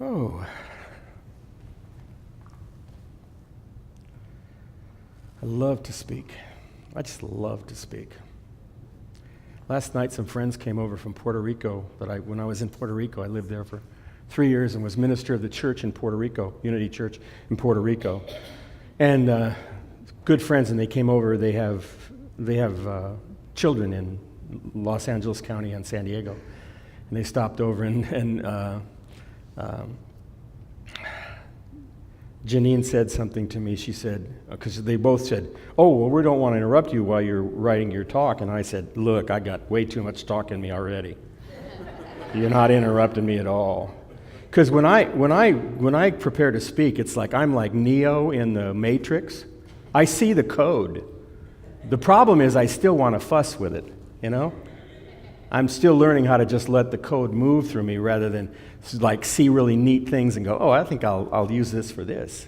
Oh. I love to speak. I just love to speak. Last night, some friends came over from Puerto Rico. When I was in Puerto Rico, I lived there for 3 years and was minister of the church in Puerto Rico, Unity Church in Puerto Rico. And good friends, and they came over. They have children in Los Angeles County and San Diego. And they stopped over, and Janine said something to me. She said, because they both said, "Oh, well, we don't want to interrupt you while you're writing your talk." And I said, "Look, I got way too much talk in me already. You're not interrupting me at all." Because when I prepare to speak, it's like I'm like Neo in the Matrix. I see the code. The problem is I still want to fuss with it, you know? I'm still learning how to just let the code move through me rather than like see really neat things and go, "Oh, I think I'll use this for this."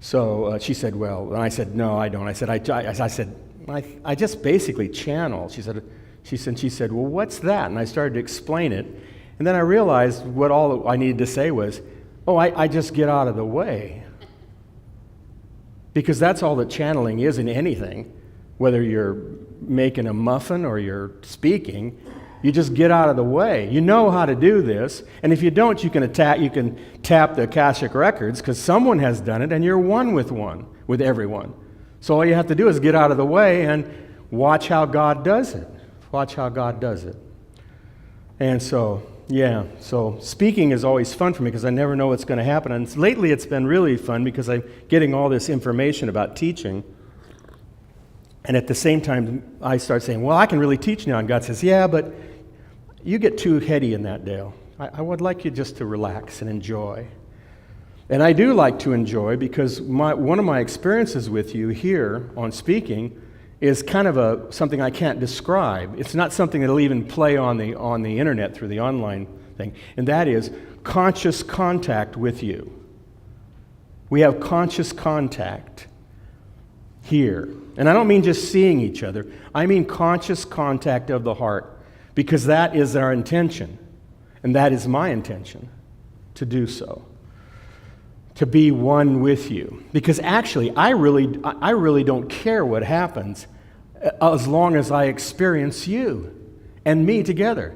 So she said, "Well," and I said, "No, I don't." I said, I just basically channel. She said, "Well, what's that?" And I started to explain it. And then I realized what all I needed to say was, "Oh, I just get out of the way." Because that's all that channeling is in anything. Whether you're making a muffin or you're speaking, you just get out of the way. You know how to do this, and if you don't, you can tap the Akashic records because someone has done it, and you're one with everyone. So all you have to do is get out of the way and watch how God does it. Watch how God does it. And so speaking is always fun for me because I never know what's going to happen. And lately it's been really fun because I'm getting all this information about teaching. And at the same time, I start saying, "Well, I can really teach now." And God says, "Yeah, but you get too heady in that, Dale. I would like you just to relax and enjoy." And I do like to enjoy because one of my experiences with you here on speaking is kind of something I can't describe. It's not something that'll even play on the internet through the online thing. And that is conscious contact with you. We have conscious contact here. And I don't mean just seeing each other. I mean conscious contact of the heart, because that is our intention. And that is my intention, to do so. To be one with you. Because actually, I really don't care what happens as long as I experience you and me together.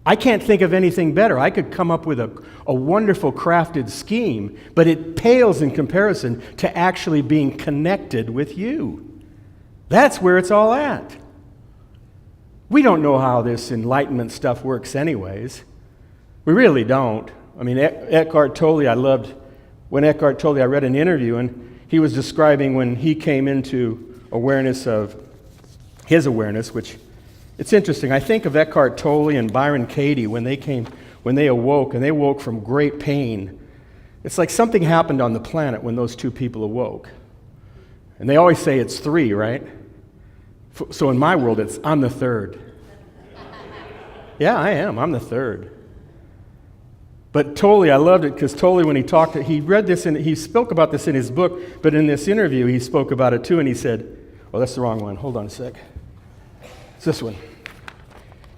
I can't think of anything better. I could come up with a wonderful crafted scheme, but it pales in comparison to actually being connected with you. That's where it's all at. We don't know how this enlightenment stuff works anyways. We really don't. I mean, Eckhart Tolle, I read an interview, and he was describing when he came into awareness of his awareness, which it's interesting. I think of Eckhart Tolle and Byron Katie when they awoke, and they woke from great pain. It's like something happened on the planet when those two people awoke. And they always say it's three, right? So in my world, I'm the third. Yeah, I am. I'm the third. But Tolle, I loved it because Tolle, when he talked, he read this and he spoke about this in his book, but in this interview, he spoke about it too, and he said, "Oh, that's the wrong one. Hold on a sec. It's this one."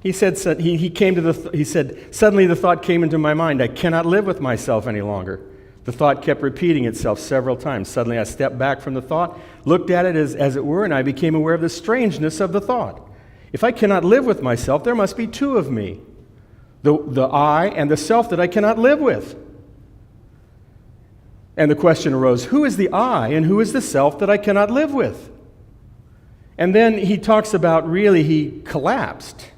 He said, he said, "Suddenly the thought came into my mind, I cannot live with myself any longer. The thought kept repeating itself several times. Suddenly I stepped back from the thought, looked at it as it were, and I became aware of the strangeness of the thought. If I cannot live with myself, there must be two of me, the I and the self that I cannot live with." And the question arose, who is the I and who is the self that I cannot live with? And then he talks about he collapsed.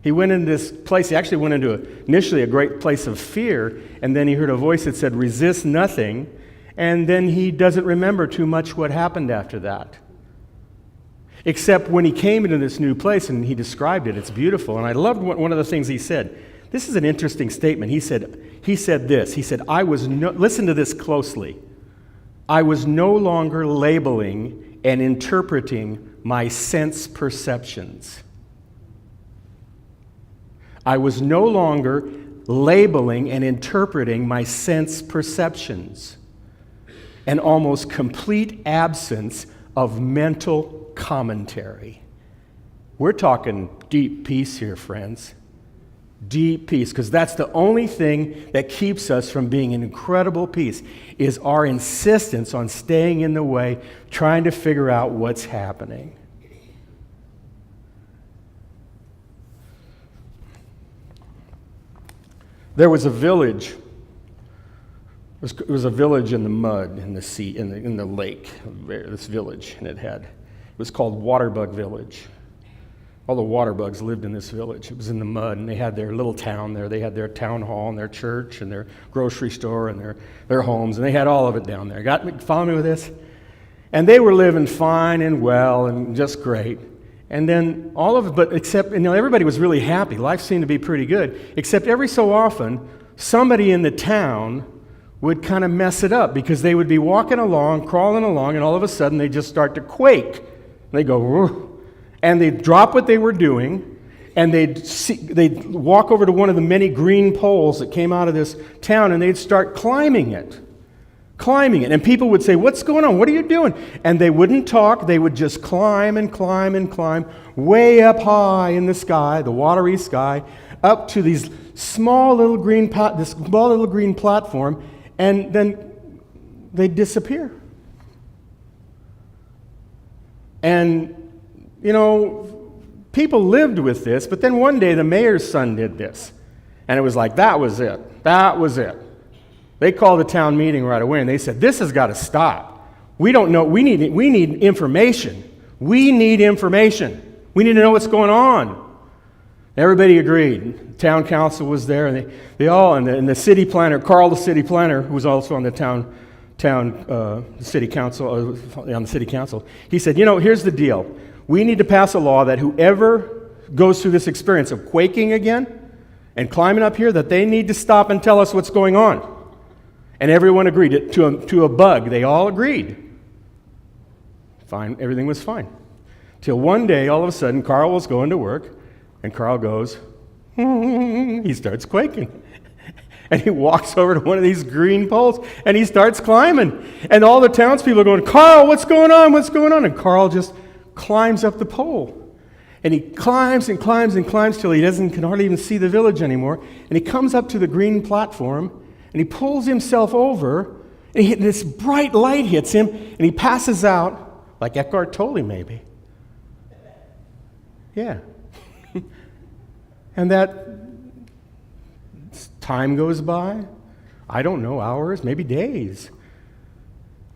He went into this place. He actually went into initially a great place of fear, and then he heard a voice that said, "Resist nothing," and then he doesn't remember too much what happened after that. Except when he came into this new place, and he described it, it's beautiful, and I loved one of the things he said. This is an interesting statement. He said this. He said, listen to this closely. "I was no longer labeling and interpreting my sense perceptions." I was no longer labeling and interpreting my sense perceptions. An almost complete absence of mental commentary. We're talking deep peace here, friends. Deep peace, because that's the only thing that keeps us from being in incredible peace, is our insistence on staying in the way, trying to figure out what's happening. There was a village. It was a village in the mud, in the sea, in the lake. This village, and it was called Waterbug Village. All the water bugs lived in this village. It was in the mud, and they had their little town there. They had their town hall and their church and their grocery store and their homes, and they had all of it down there. Follow me with this? And they were living fine and well and just great. And then all of it, but except, everybody was really happy. Life seemed to be pretty good, except every so often, somebody in the town would kind of mess it up, because they would be walking along, crawling along, and all of a sudden they'd just start to quake. They go, whoa. And they'd drop what they were doing, and they'd walk over to one of the many green poles that came out of this town, and they'd start climbing it. And people would say, what's going on? What are you doing? And they wouldn't talk. They would just climb and climb and climb way up high in the sky, the watery sky, up to these small little green platform, and then they'd disappear. And people lived with this, but then one day the mayor's son did this. And it was like, that was it. They called the town meeting right away, and they said, this has got to stop. We don't know. We need information. We need information. We need to know what's going on. Everybody agreed. The town council was there, and they all, and the city planner, Carl, the city planner, who was also on the city council, he said, here's the deal. We need to pass a law that whoever goes through this experience of quaking again and climbing up here, that they need to stop and tell us what's going on. And everyone agreed to a bug. They all agreed. Fine, everything was fine. Till one day, all of a sudden, Carl was going to work, and Carl goes, he starts quaking. And he walks over to one of these green poles, and he starts climbing. And all the townspeople are going, Carl, what's going on? What's going on? And Carl just climbs up the pole. And he climbs and climbs and climbs till he can hardly even see the village anymore. And he comes up to the green platform, and he pulls himself over, and this bright light hits him, and he passes out, like Eckhart Tolle maybe. Yeah. And that time goes by, I don't know, hours, maybe days.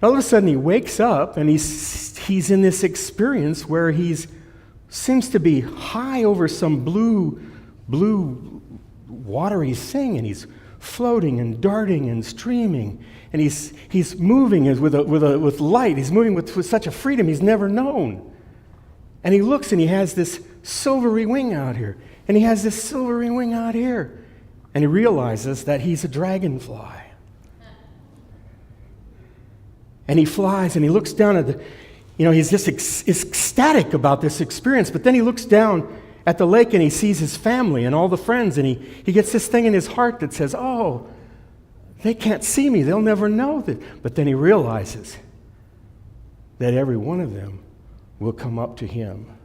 All of a sudden he wakes up, and he's in this experience where seems to be high over some blue watery thing, and he's floating and darting and streaming, and he's moving with light. He's moving with such a freedom he's never known. And he looks, and he has this silvery wing out here, and he has this silvery wing out here, and he realizes that he's a dragonfly. And he flies, and he looks down at he's just ecstatic about this experience. But then he looks down at the lake, and he sees his family and all the friends, and he gets this thing in his heart that says, oh, they can't see me. They'll never know that. But then he realizes that every one of them will come up to him.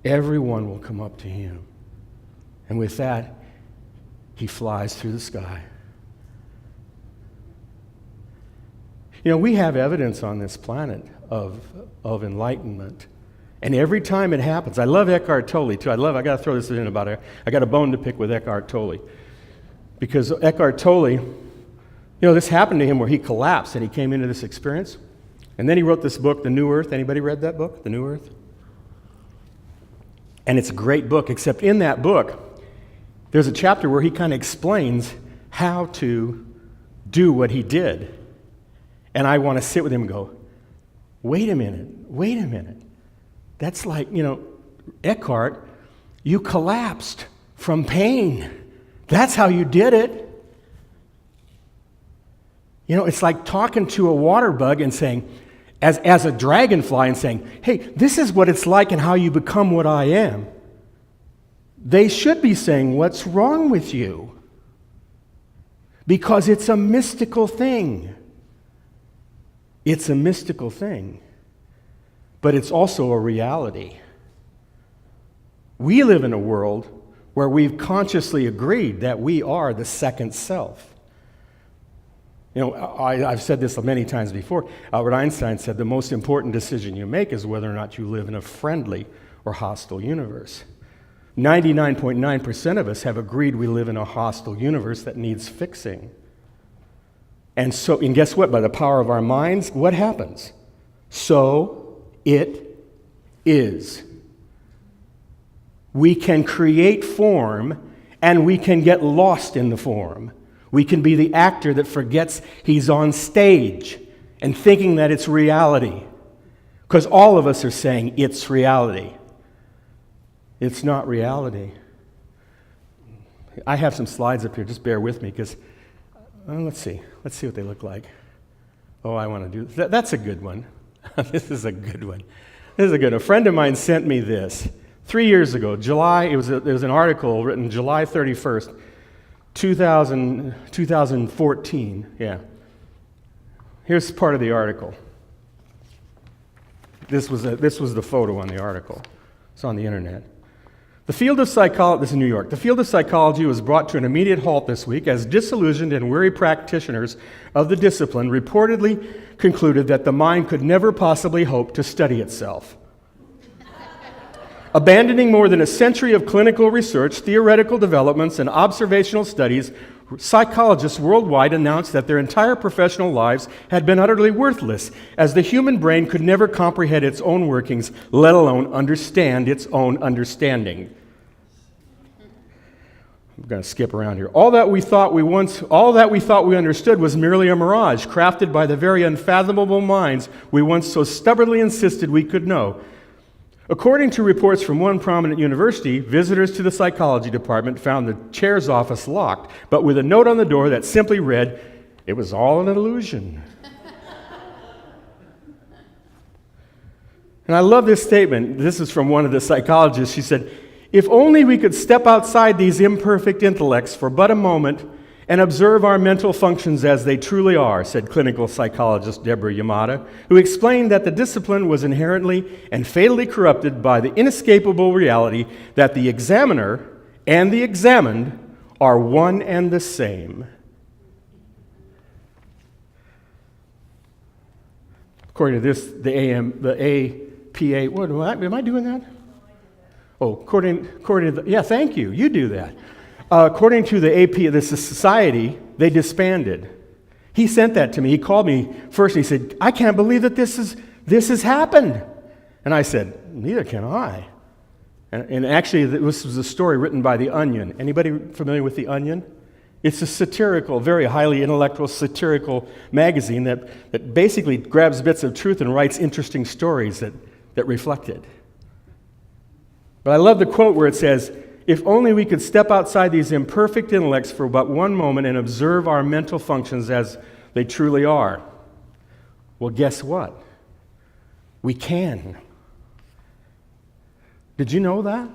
Everyone will come up to him. And with that, he flies through the sky. We have evidence on this planet of enlightenment. And every time it happens, I love Eckhart Tolle too. I got to throw this in about it. I got a bone to pick with Eckhart Tolle. Because Eckhart Tolle, this happened to him where he collapsed and he came into this experience. And then he wrote this book, The New Earth. Anybody read that book, The New Earth? And it's a great book, except in that book, there's a chapter where he kind of explains how to do what he did. And I want to sit with him and go, wait a minute. That's like, Eckhart, you collapsed from pain. That's how you did it. It's like talking to a water bug and saying, as a dragonfly, and saying, hey, this is what it's like and how you become what I am. They should be saying, what's wrong with you? Because it's a mystical thing. It's a mystical thing. But it's also a reality. We live in a world where we've consciously agreed that we are the second self. You know, I've said this many times before. Albert Einstein said the most important decision you make is whether or not you live in a friendly or hostile universe. 99.9% of us have agreed we live in a hostile universe that needs fixing. And guess what? By the power of our minds, what happens? So it is. We can create form, and we can get lost in the form. We can be the actor that forgets he's on stage and thinking that it's reality. Because all of us are saying it's reality. It's not reality. I have some slides up here. Just bear with me because, let's see. Let's see what they look like. Oh, I want to do that. That's a good one. This is a good one. This is a good one. A friend of mine sent me this 3 years ago. It was an article written July 31st, 2014. Yeah. Here's part of the article. This was the photo on the article. It's on the internet. The field of psychology, this is New York, the field of psychology was brought to an immediate halt this week as disillusioned and weary practitioners of the discipline reportedly concluded that the mind could never possibly hope to study itself. Abandoning more than a century of clinical research, theoretical developments, and observational studies, psychologists worldwide announced that their entire professional lives had been utterly worthless, as the human brain could never comprehend its own workings, let alone understand its own understanding. I'm going to skip around here. All that we thought we understood was merely a mirage, crafted by the very unfathomable minds we once so stubbornly insisted we could know. According to reports from one prominent university, visitors to the psychology department found the chair's office locked, but with a note on the door that simply read, "It was all an illusion." And I love this statement. This is from one of the psychologists. She said, "If only we could step outside these imperfect intellects for but a moment and observe our mental functions as they truly are," said clinical psychologist Deborah Yamada, who explained that the discipline was inherently and fatally corrupted by the inescapable reality that the examiner and the examined are one and the same. According to this, the APA, am I doing that? Oh, according to yeah, thank you. You do that. According to the AP, the society, they disbanded. He sent that to me. He called me first and he said, "I can't believe that this has happened." And I said, "Neither can I." And actually, this was a story written by The Onion. Anybody familiar with The Onion? It's a satirical, very highly intellectual satirical magazine that basically grabs bits of truth and writes interesting stories that reflect it. But I love the quote where it says, "If only we could step outside these imperfect intellects for but one moment and observe our mental functions as they truly are." Well, guess what? We can. Did you know that?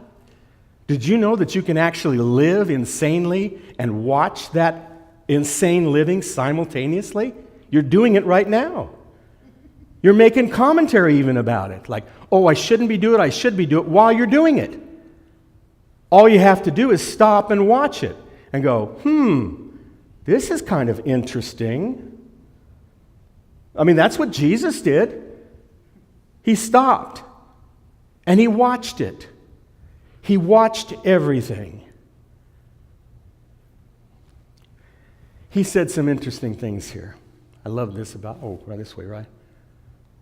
Did you know that you can actually live insanely and watch that insane living simultaneously? You're doing it right now. You're making commentary even about it. Like, "Oh, I shouldn't be doing it, I should be doing it," while you're doing it. All you have to do is stop and watch it and go, this is kind of interesting. I mean, that's what Jesus did. He stopped and he watched it. He watched everything. He said some interesting things here. I love this about, right this way, right?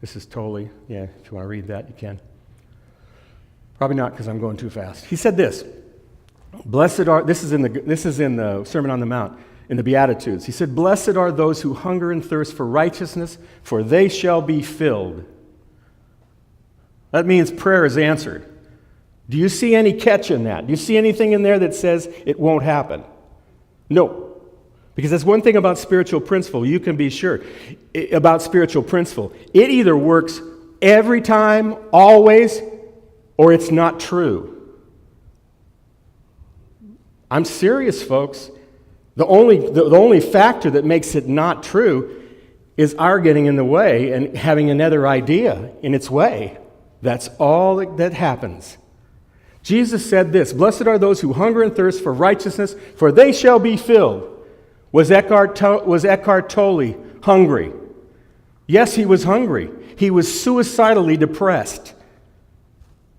This is Tolle. Yeah, if you want to read that, you can. Probably not because I'm going too fast. He said this. Blessed are, this is in the Sermon on the Mount, in the Beatitudes. He said, "Blessed are those who hunger and thirst for righteousness, for they shall be filled." That means prayer is answered. Do you see any catch in that? Do you see anything in there that says it won't happen? No. Because that's one thing about spiritual principle, you can be sure about spiritual principle. It either works every time, always, or it's not true. I'm serious, folks. The only factor that makes it not true is our getting in the way and having another idea in its way. That's all that happens. Jesus said this, "Blessed are those who hunger and thirst for righteousness, for they shall be filled." Was Eckhart Tolle hungry? Yes, he was hungry. He was suicidally depressed.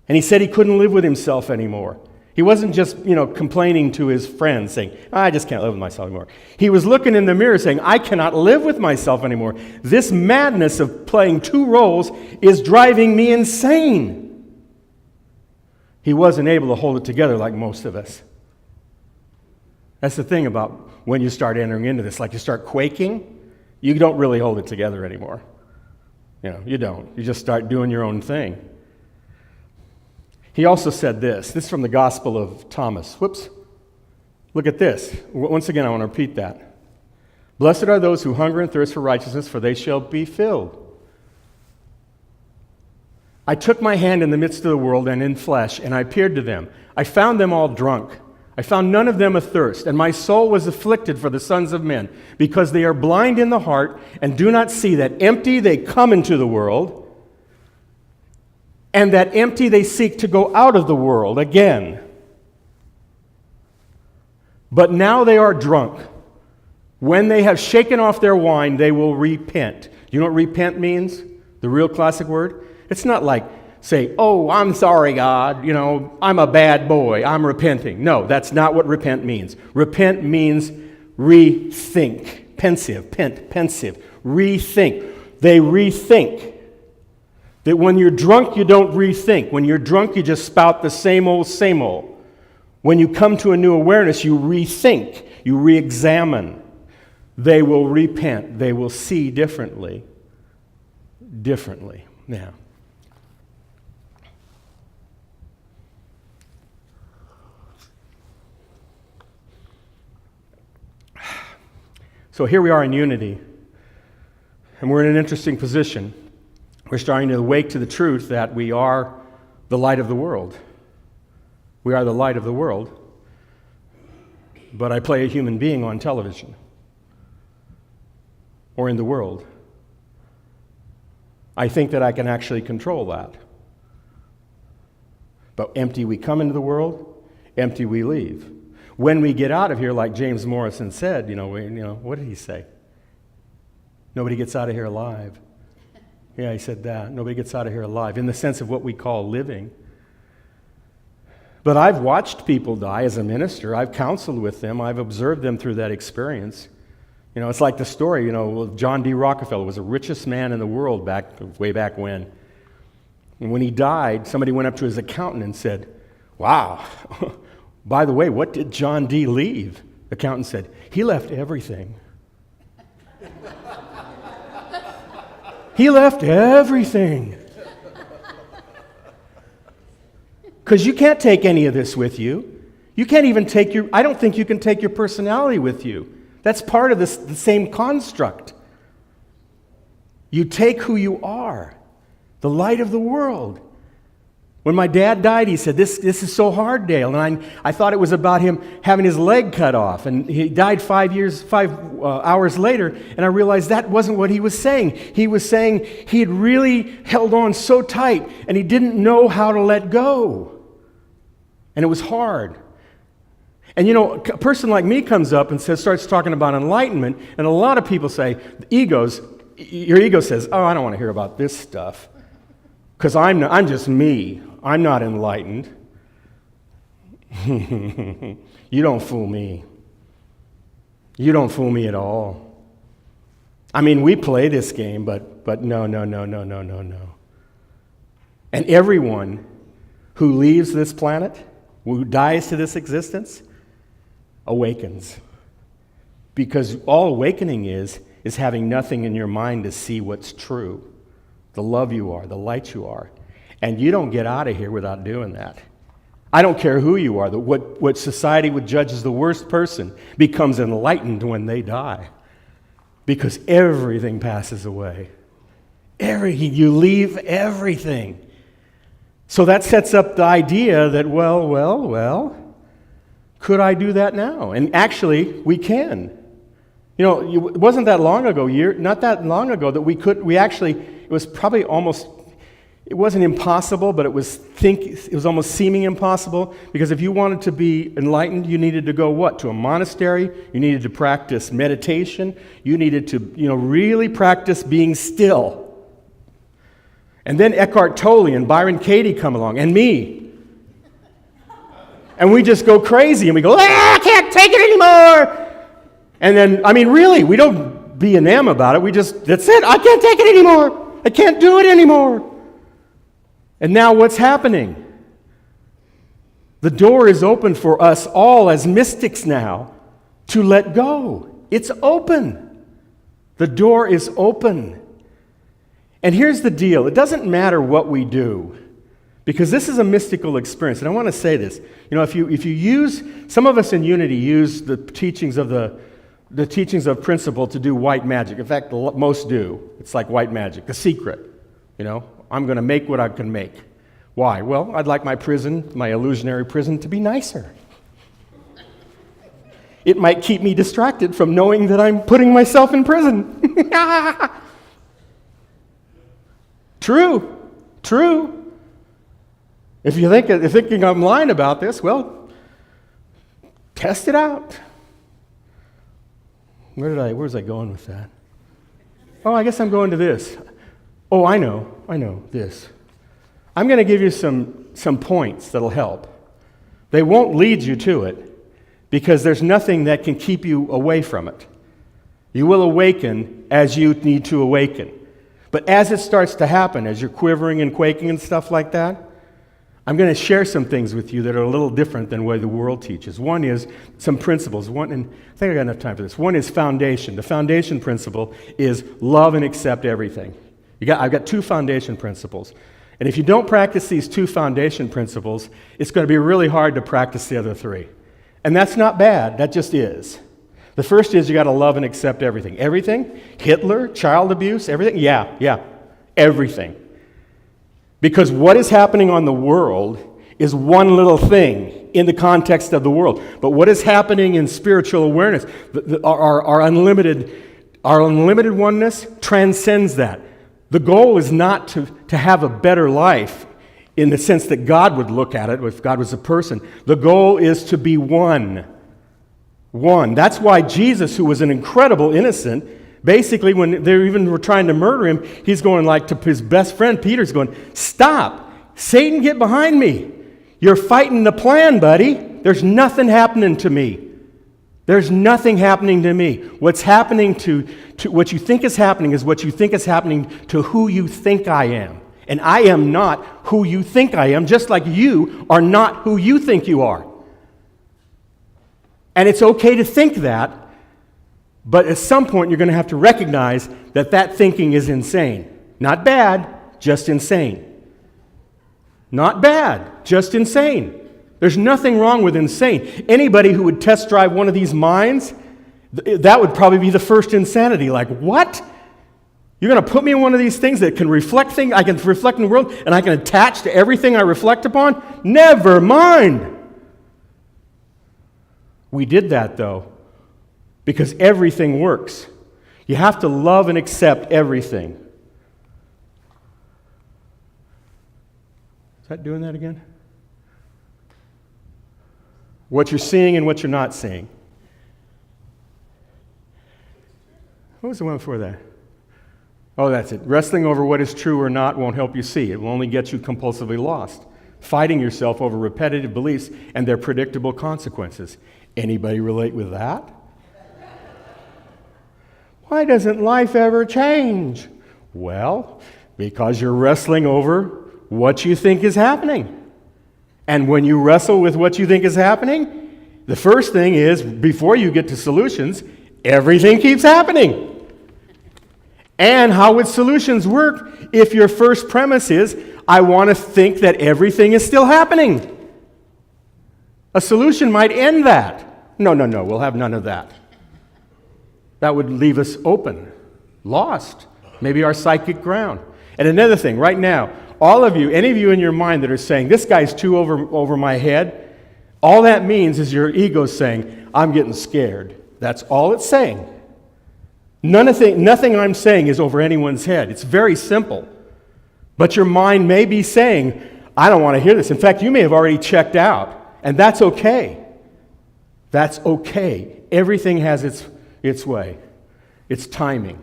And he said he couldn't live with himself anymore. He wasn't just, complaining to his friends saying, "I just can't live with myself anymore." He was looking in the mirror saying, "I cannot live with myself anymore. This madness of playing two roles is driving me insane." He wasn't able to hold it together like most of us. That's the thing about when you start entering into this. Like you start quaking, you don't really hold it together anymore. You don't. You just start doing your own thing. He also said this. This is from the Gospel of Thomas. Whoops. Look at this. Once again, I want to repeat that. "Blessed are those who hunger and thirst for righteousness, for they shall be filled. I took my hand in the midst of the world and in flesh, and I appeared to them. I found them all drunk. I found none of them athirst, and my soul was afflicted for the sons of men, because they are blind in the heart and do not see that empty they come into the world, and that empty they seek to go out of the world again. But now they are drunk. When they have shaken off their wine, they will repent." You know what repent means? The real classic word? It's not like, say, "Oh, I'm sorry, God, I'm a bad boy, I'm repenting." No, that's not what repent means. Repent means rethink. Pensive, pensive. Rethink. They rethink. That when you're drunk, you don't rethink. When you're drunk, you just spout the same old, same old. When you come to a new awareness, you rethink, you re-examine. They will repent. They will see differently. Now, so here we are in unity, and we're in an interesting position. We're starting to awake to the truth that we are the light of the world. We are the light of the world, but I play a human being on television or in the world. I think that I can actually control that. But empty we come into the world, empty we leave. When we get out of here, like James Morrison said, what did he say? Nobody gets out of here alive. Yeah, he said that. Nobody gets out of here alive, in the sense of what we call living. But I've watched people die as a minister. I've counseled with them. I've observed them through that experience. It's like the story, John D. Rockefeller was the richest man in the world way back when. And when he died, somebody went up to his accountant and said, "Wow, by the way, what did John D. leave?" The accountant said, "He left everything." He left everything. Because you can't take any of this with you. You can't even I don't think you can take your personality with you. That's part of the same construct. You take who you are, the light of the world. When my dad died, he said, this is so hard, Dale. And I thought it was about him having his leg cut off. And he died 5 hours later, and I realized that wasn't what he was saying. He was saying he had really held on so tight, and he didn't know how to let go. And it was hard. And a person like me comes up and starts talking about enlightenment, and a lot of people say, your ego says, "Oh, I don't want to hear about this stuff. Because I'm just me. I'm not enlightened." You don't fool me. You don't fool me at all. I mean, we play this game, but no. And everyone who leaves this planet, who dies to this existence, awakens. Because all awakening is having nothing in your mind to see what's true. The love you are, the light you are. And you don't get out of here without doing that. I don't care who you are. What society would judge as the worst person becomes enlightened when they die. Because everything passes away. You leave everything. So that sets up the idea that, well, could I do that now? And actually, we can. It wasn't that long ago, not that long ago, that it was probably almost It wasn't impossible, but it was almost seeming impossible, because if you wanted to be enlightened, you needed to go what? To a monastery. You needed to practice meditation. You needed to, really practice being still. And then Eckhart Tolle and Byron Katie come along, and me. And we just go crazy, and we go, I can't take it anymore. And then, really, we don't be an about it. That's it. I can't take it anymore. I can't do it anymore. And now what's happening? The door is open for us all as mystics now to let go. It's open. The door is open. And here's the deal. It doesn't matter what we do, because this is a mystical experience. And I want to say this. If you use, some of us in Unity use the teachings of principle to do white magic. In fact, most do. It's like white magic, the secret. I'm going to make what I can make. Why? Well, I'd like my illusionary prison, to be nicer. It might keep me distracted from knowing that I'm putting myself in prison. True. If you're thinking I'm lying about this, well, test it out. Where was I going with that? Oh, I guess I'm going to this. Oh, I know this. I'm going to give you some points that'll help. They won't lead you to it, because there's nothing that can keep you away from it. You will awaken as you need to awaken. But as it starts to happen, as you're quivering and quaking and stuff like that, I'm going to share some things with you that are a little different than the way the world teaches. One is some principles. And I think I got enough time for this. One is foundation. The foundation principle is love and accept everything. I've got 2 foundation principles. And if you don't practice these 2 foundation principles, it's going to be really hard to practice the other 3. And that's not bad. That just is. The first is you got to love and accept everything. Everything? Hitler, child abuse, everything? Yeah, everything. Because what is happening on the world is one little thing in the context of the world. But what is happening in spiritual awareness, our unlimited oneness transcends that. The goal is not to have a better life in the sense that God would look at it if God was a person. The goal is to be one. One. That's why Jesus, who was an incredible innocent, basically when they were trying to murder him, he's going like to his best friend, Peter's going, stop. Satan, get behind me. You're fighting the plan, buddy. There's nothing happening to me. There's nothing happening to me. What's happening to what you think is happening is what you think is happening to who you think I am. And I am not who you think I am, just like you are not who you think you are. And it's okay to think that, but at some point you're going to have to recognize that thinking is insane. Not bad, just insane. Not bad, just insane. There's nothing wrong with insane. Anybody who would test drive one of these minds, that would probably be the first insanity. Like, what? You're going to put me in one of these things that can reflect things, I can reflect in the world, and I can attach to everything I reflect upon? Never mind. We did that, though, because everything works. You have to love and accept everything. Is that doing that again? What you're seeing and what you're not seeing. What was the one before that? Oh, that's it. Wrestling over what is true or not won't help you see. It will only get you compulsively lost. Fighting yourself over repetitive beliefs and their predictable consequences. Anybody relate with that? Why doesn't life ever change? Well, because you're wrestling over what you think is happening. And when you wrestle with what you think is happening, the first thing is, before you get to solutions, everything keeps happening. And how would solutions work if your first premise is, I want to think that everything is still happening? A solution might end that. No, we'll have none of that. That would leave us open, lost, maybe our psychic ground. And another thing, right now, all of you, any of you in your mind that are saying, this guy's too over my head, all that means is your ego saying, I'm getting scared. That's all it's saying. Nothing I'm saying is over anyone's head. It's very simple. But your mind may be saying, I don't want to hear this. In fact, you may have already checked out, and that's okay. That's okay. Everything has its way, its timing.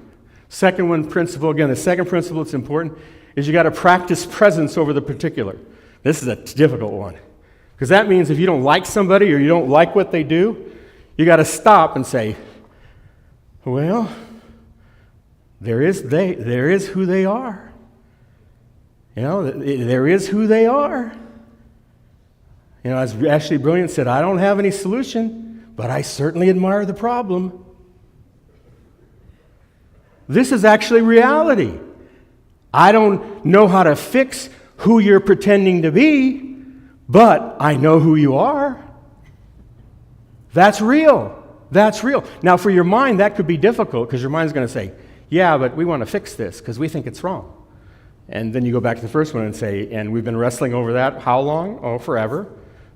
Second one principle, again, the second principle that's important is you got to practice presence over the particular. This is a difficult one, because that means if you don't like somebody or you don't like what they do, you got to stop and say, well, there is who they are. You know, there is who they are. You know, as Ashley Brilliant said, I don't have any solution, but I certainly admire the problem. This is actually reality. I don't know how to fix who you're pretending to be, but I know who you are. That's real. That's real. Now, for your mind, that could be difficult because your mind's going to say, yeah, but we want to fix this because we think it's wrong. And then you go back to the first one and say, and we've been wrestling over that. How long? Oh, forever.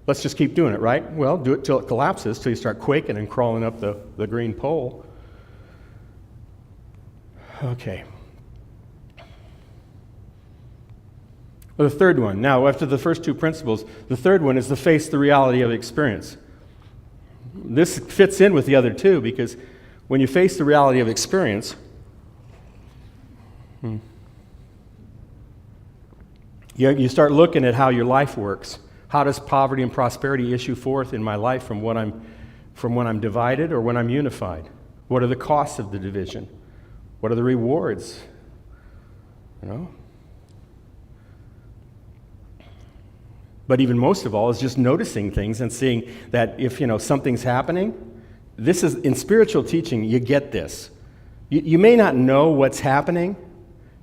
Let's just keep doing it, right? Well, do it till it collapses, till you start quaking and crawling up the green pole. Okay. Well, the third one. Now, after the first two principles, the third one is to face the reality of experience. This fits in with the other two because when you face the reality of experience, you start looking at how your life works. How does poverty and prosperity issue forth in my life from when I'm divided or when I'm unified? What are the costs of the division? What are the rewards? You know? But even most of all is just noticing things and seeing that if something's happening, this is in spiritual teaching, you get this. You may not know what's happening.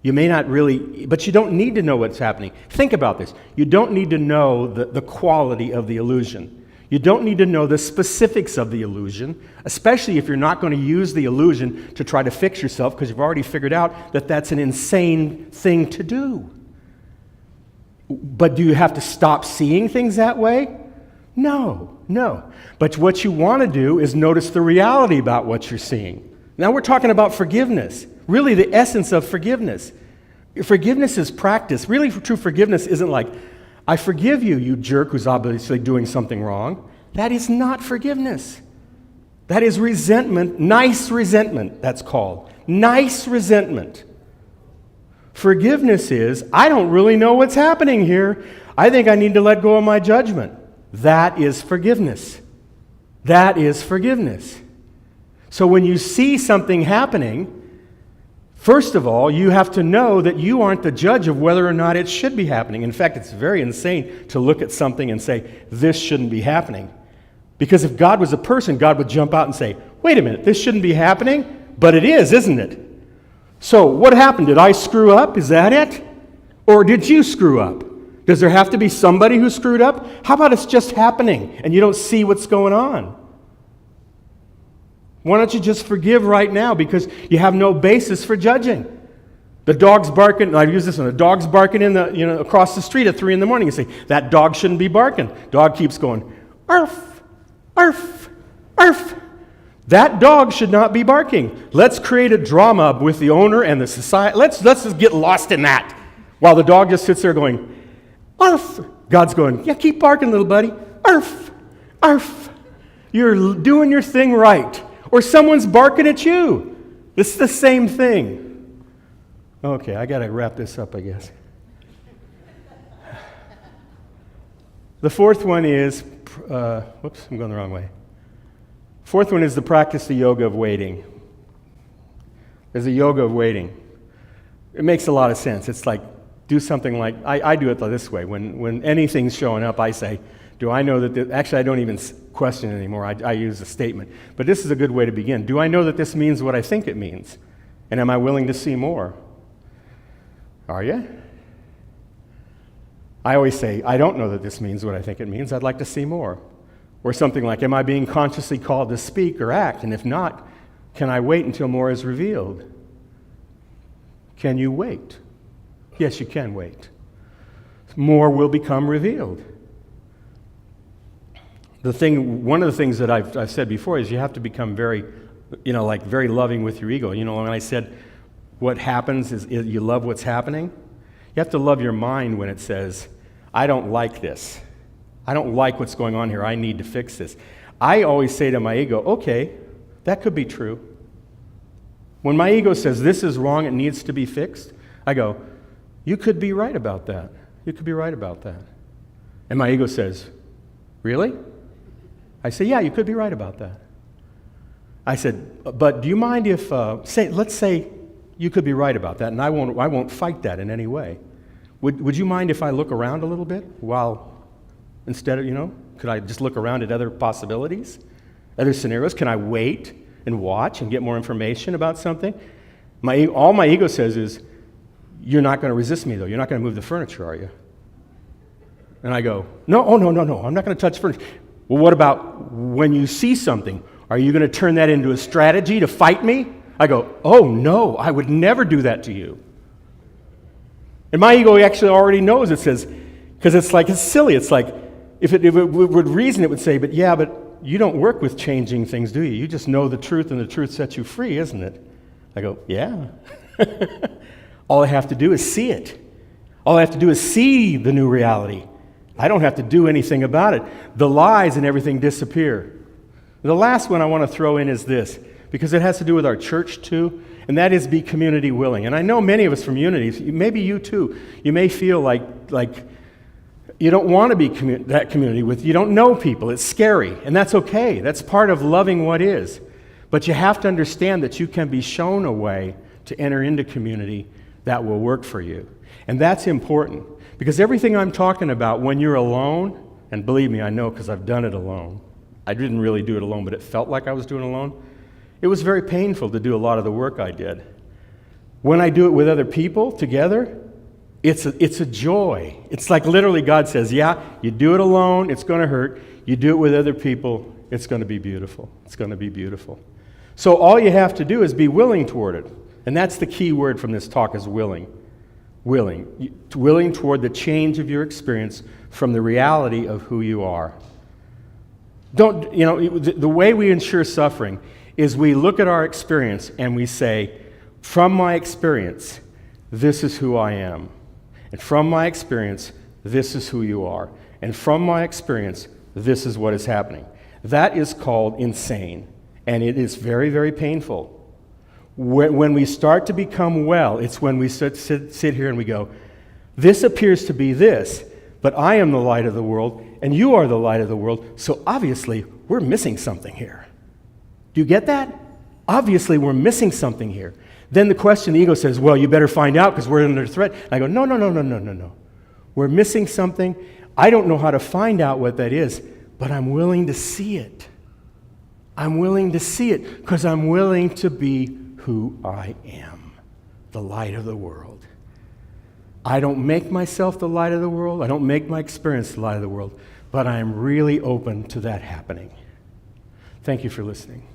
You may not really, but you don't need to know what's happening. Think about this. You don't need to know the quality of the illusion. You don't need to know the specifics of the illusion, especially if you're not going to use the illusion to try to fix yourself because you've already figured out that that's an insane thing to do. But do you have to stop seeing things that way? No. But what you want to do is notice the reality about what you're seeing. Now we're talking about forgiveness. Really, the essence of forgiveness. Forgiveness is practice. Really, true forgiveness isn't like, I forgive you, you jerk who's obviously doing something wrong. That is not forgiveness. That is resentment, nice resentment, that's called. Nice resentment. Forgiveness is, I don't really know what's happening here. I think I need to let go of my judgment. That is forgiveness. That is forgiveness. So when you see something happening, first of all, you have to know that you aren't the judge of whether or not it should be happening. In fact, it's very insane to look at something and say, this shouldn't be happening. Because if God was a person, God would jump out and say, wait a minute, this shouldn't be happening? But it is, isn't it? So what happened? Did I screw up? Is that it? Or did you screw up? Does there have to be somebody who screwed up? How about it's just happening and you don't see what's going on? Why don't you just forgive right now because you have no basis for judging? The dog's barking, I've used this one, the dog's barking across the street at 3 a.m. You say, that dog shouldn't be barking. Dog keeps going, arf, arf, arf. That dog should not be barking. Let's create a drama with the owner and the society. Let's just get lost in that. While the dog just sits there going, arf. God's going, yeah, keep barking, little buddy. Arf, arf. You're doing your thing right. Or someone's barking at you. It's the same thing. Okay, I got to wrap this up, I guess. The fourth one is, whoops, I'm going the wrong way. Fourth one is the practice, the yoga of waiting. There's a yoga of waiting. It makes a lot of sense. It's like, do something like, I do it this way. When anything's showing up, I say, do I know that, actually I don't even question it anymore. I use a statement. But this is a good way to begin. Do I know that this means what I think it means? And am I willing to see more? Are you? I always say, I don't know that this means what I think it means. I'd like to see more. Or something like, am I being consciously called to speak or act? And if not, can I wait until more is revealed? Can you wait? Yes, you can wait. More will become revealed. One of the things that I've said before is you have to become very, very loving with your ego. When I said what happens is you love what's happening, You have to love your mind when it says, I don't like this. I don't like what's going on here. I need to fix this. I always say to my ego, okay, that could be true. When my ego says this is wrong, it needs to be fixed, I go, you could be right about that. You could be right about that. And my ego says, really? I say, yeah, you could be right about that. I said, but do you mind if, let's say you could be right about that, and I won't fight that in any way. Would you mind if I look around a little bit instead of, could I just look around at other possibilities, other scenarios? Can I wait and watch and get more information about something? All my ego says is, you're not going to resist me, though. You're not going to move the furniture, are you? And I go, no, I'm not going to touch furniture. Well, what about when you see something? Are you going to turn that into a strategy to fight me? I go, oh, no, I would never do that to you. And my ego actually already knows. It says, because it's silly. It's like, if it would reason, it would say, but you don't work with changing things, do you? You just know the truth, and the truth sets you free, isn't it? I go, yeah. All I have to do is see it. All I have to do is see the new reality. I don't have to do anything about it. The lies and everything disappear. The last one I want to throw in is this, because it has to do with our church too, and that is be community willing. And I know many of us from Unities, maybe you too, you may feel like you don't want to be that community with, you don't know people, it's scary, and that's okay. That's part of loving what is. But you have to understand that you can be shown a way to enter into community that will work for you. And that's important, because everything I'm talking about when you're alone, and believe me, I know because I've done it alone. I didn't really do it alone, but it felt like I was doing it alone. It was very painful to do a lot of the work I did. When I do it with other people together, it's a joy. It's like literally God says, yeah, you do it alone, it's going to hurt. You do it with other people, it's going to be beautiful. It's going to be beautiful. So all you have to do is be willing toward it. And that's the key word from this talk is willing. Willing toward the change of your experience from the reality of who you are. The way we ensure suffering is we look at our experience and we say, from my experience, this is who I am. And from my experience, this is who you are. And from my experience, this is what is happening. That is called insane. And it is very, very painful. When we start to become well, it's when we sit here and we go, this appears to be this, but I am the light of the world, and you are the light of the world, so obviously we're missing something here. Do you get that? Obviously we're missing something here. Then the question, the ego says, well, you better find out because we're under threat. And I go, no. We're missing something. I don't know how to find out what that is, but I'm willing to see it. I'm willing to see it because I'm willing to be who I am, the light of the world. I don't make myself the light of the world. I don't make my experience the light of the world, but I am really open to that happening. Thank you for listening.